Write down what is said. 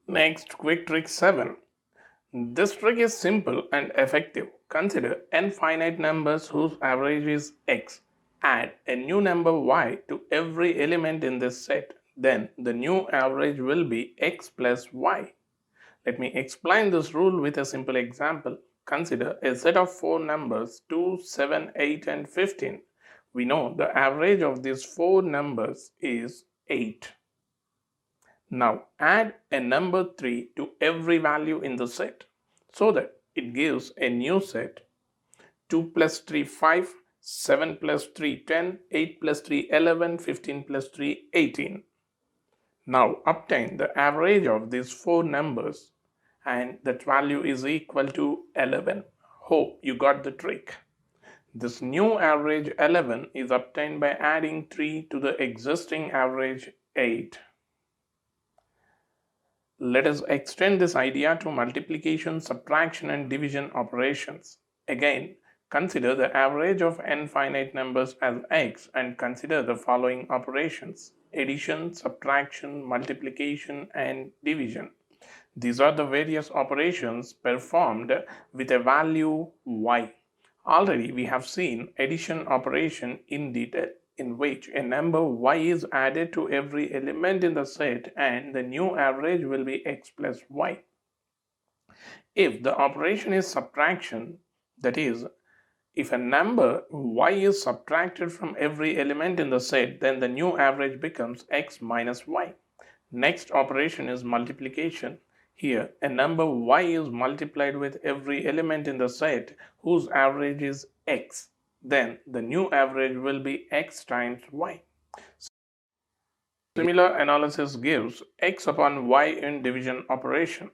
Next, quick trick 7. This trick is simple and effective. Consider n finite numbers whose average is x. Add a new number y to every element in this set. Then the new average will be x plus y. Let me explain this rule with a simple example. Consider a set of 4 numbers 2, 7, 8 and 15. We know the average of these 4 numbers is 8. Now add a number 3 to every value in the set so that it gives a new set. 2 plus 3 5, 7 plus 3 10, 8 plus 3 11, 15 plus 3 18. Now obtain the average of these 4 numbers and that value is equal to 11. Hope you got the trick. This new average 11 is obtained by adding 3 to the existing average 8. Let us extend this idea to multiplication, subtraction and division operations. Again, consider the average of n finite numbers as x and consider the following operations: addition, subtraction, multiplication and division. These are the various operations performed with a value y. Already we have seen addition operation in detail, in which a number y is added to every element in the set and the new average will be x plus y. If the operation is subtraction, that is, if a number y is subtracted from every element in the set, then the new average becomes x minus y. Next operation is multiplication. Here, a number y is multiplied with every element in the set whose average is x. Then the new average will be x times y. Similar analysis gives x upon y in division operation.